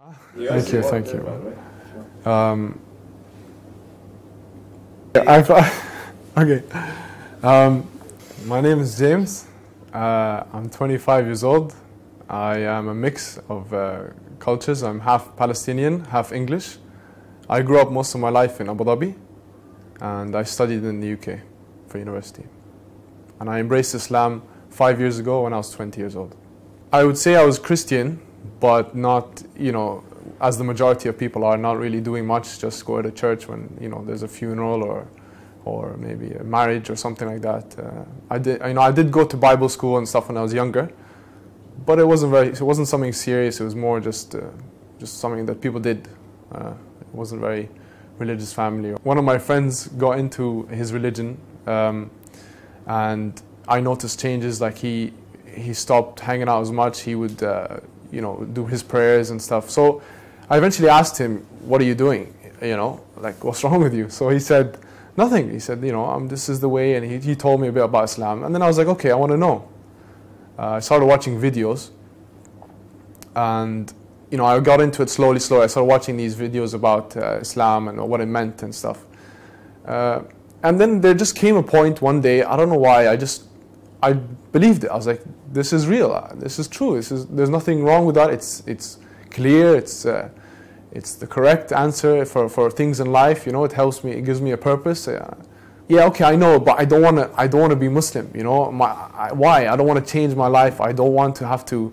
Thank you, thank you. Okay. My name is James. I'm 25 years old. I am a mix of cultures. I'm half Palestinian, half English. I grew up most of my life in Abu Dhabi, and I studied in the UK for university. And I embraced Islam 5 years ago when I was 20 years old. I would say I was Christian, but not, as the majority of people are, not really doing much, just go to church when, there's a funeral or maybe a marriage or something like that. I did go to Bible school and stuff when I was younger, but it wasn't something serious. It was more just something that people did. It wasn't very religious family. One of my friends got into his religion, and I noticed changes. Like he stopped hanging out as much. He would do his prayers and stuff. So I eventually asked him, "What are you doing? Like what's wrong with you?" So he said, "Nothing." He said, "This is the way," and he told me a bit about Islam. And then I was like, "Okay, I want to know." I started watching videos, and I got into it slowly. I started watching these videos about Islam and what it meant and stuff. And then there just came a point one day, I don't know why, I believed it. I was like, this is real, this is true, there's nothing wrong with that, it's clear, it's the correct answer for things in life, it helps me, it gives me a purpose. Yeah, okay, I know, but I don't want to be Muslim, why? I don't want to change my life, I don't want to have to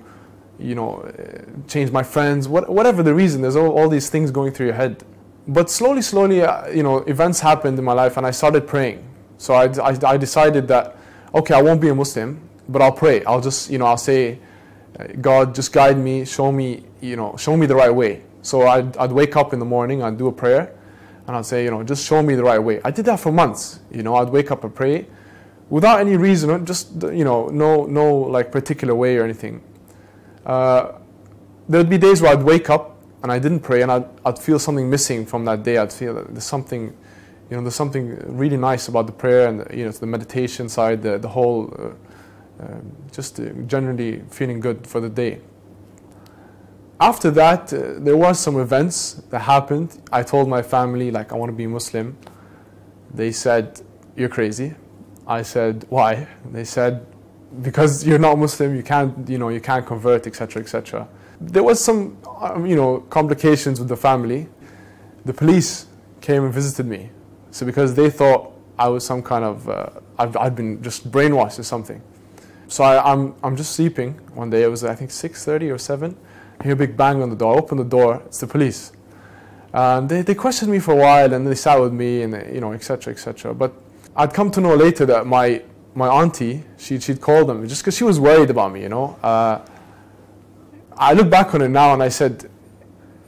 change my friends, whatever the reason, there's all these things going through your head. But slowly, events happened in my life and I started praying. So I decided that, okay, I won't be a Muslim, but I'll pray. I'll just, I'll say, God, just guide me, show me the right way. So I'd wake up in the morning, I'd do a prayer, and I'd say, just show me the right way. I did that for months. I'd wake up and pray without any reason, just, no like particular way or anything. There'd be days where I'd wake up and I didn't pray, and I'd feel something missing from that day. I'd feel that there's something really nice about the prayer and the meditation side, the whole, just generally feeling good for the day. After that, there was some events that happened. I told my family, like, I want to be Muslim. They said, "You're crazy." I said, "Why?" They said, "Because you're not Muslim, you can't convert, etc., etc." There was some, complications with the family. The police came and visited me. So because they thought I was some kind of, I'd been just brainwashed or something. So I'm just sleeping one day. It was I think 6:30 or 7. I hear a big bang on the door. I open the door. It's the police. And they questioned me for a while, and they sat with me, and etc., etc. But I'd come to know later that my auntie, she'd called them just because she was worried about me. I look back on it now and I said,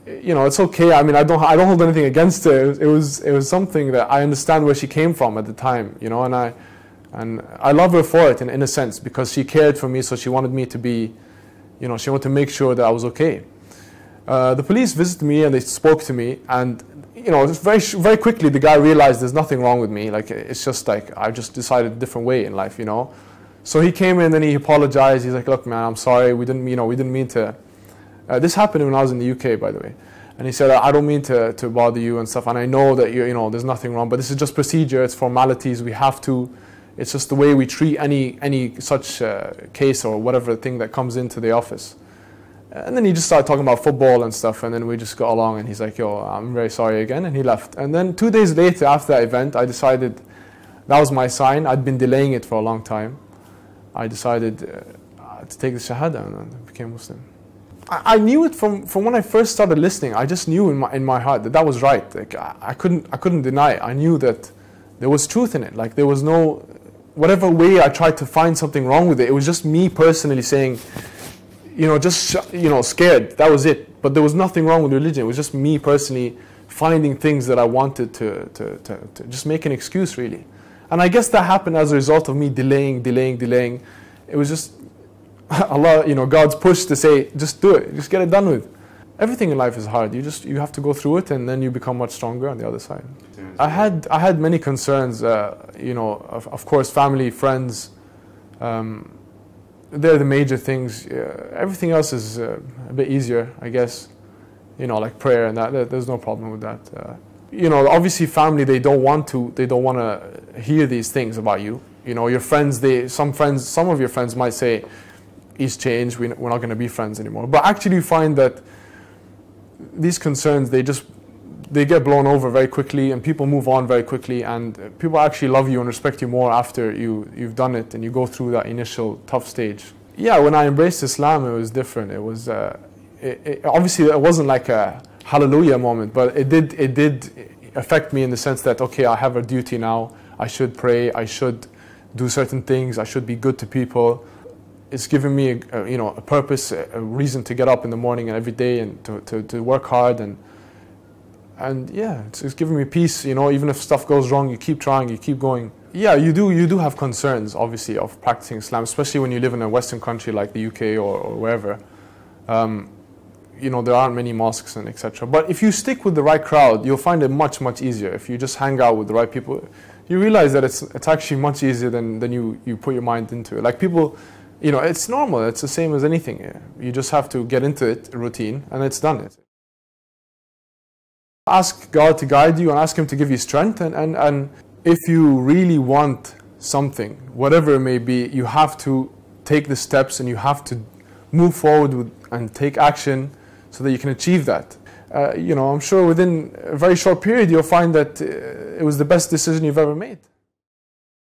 it's okay. I mean, I don't hold anything against her. It was something that I understand where she came from at the time, and I love her for it in a sense, because she cared for me, so she wanted me to be, she wanted to make sure that I was okay. The police visited me and they spoke to me, and very very quickly the guy realized there's nothing wrong with me. Like, it's just like I just decided a different way in life, So he came in and he apologized. He's like, "Look, man, I'm sorry. We didn't mean to." This happened when I was in the UK, by the way. And he said, "I don't mean to bother you and stuff. And I know that there's nothing wrong, but this is just procedure. It's formalities. We have to. It's just the way we treat any such case or whatever thing that comes into the office." And then he just started talking about football and stuff. And then we just got along. And he's like, "Yo, I'm very sorry again." And he left. And then 2 days later, after that event, I decided that was my sign. I'd been delaying it for a long time. I decided to take the Shahada, and I became Muslim. I knew it from when I first started listening. I just knew in my heart that was right. Like, I couldn't deny it. I knew that there was truth in it. Like, there was no, whatever way I tried to find something wrong with it, it was just me personally saying, scared. That was it. But there was nothing wrong with religion. It was just me personally finding things that I wanted to just make an excuse, really. And I guess that happened as a result of me delaying. It was just Allah, God's push to say, just do it, just get it done with. Everything in life is hard. You have to go through it, and then you become much stronger on the other side. I had many concerns. Of course, family, friends. They're the major things. Everything else is a bit easier, I guess. you know, like prayer and that. There's no problem with that. You know, obviously family, they don't want to hear these things about you. You know, your friends, some of your friends might say, he's changed, we're not going to be friends anymore. But actually you find that these concerns, they get blown over very quickly, and people move on very quickly, and people actually love you and respect you more after you've done it and you go through that initial tough stage. Yeah, when I embraced Islam, it was different. It was obviously it wasn't like a hallelujah moment, but it did affect me in the sense that, okay, I have a duty now. I should pray. I should do certain things. I should be good to people. It's given me you know, a purpose, a reason to get up in the morning and every day and to work hard, and yeah, it's given me peace. You know, even if stuff goes wrong, you keep trying, you keep going. Yeah, you do have concerns, obviously, of practicing Islam, especially when you live in a Western country like the UK or wherever. You know, there aren't many mosques and etc. But if you stick with the right crowd, you'll find it much, much easier. If you just hang out with the right people, you realize that it's actually much easier than you put your mind into it. Like people, you know, it's normal. It's the same as anything. You just have to get into it, routine, and it's done. Ask God to guide you and ask Him to give you strength. And if you really want something, whatever it may be, you have to take the steps and you have to move forward and take action so that you can achieve that. You know, I'm sure within a very short period you'll find that it was the best decision you've ever made.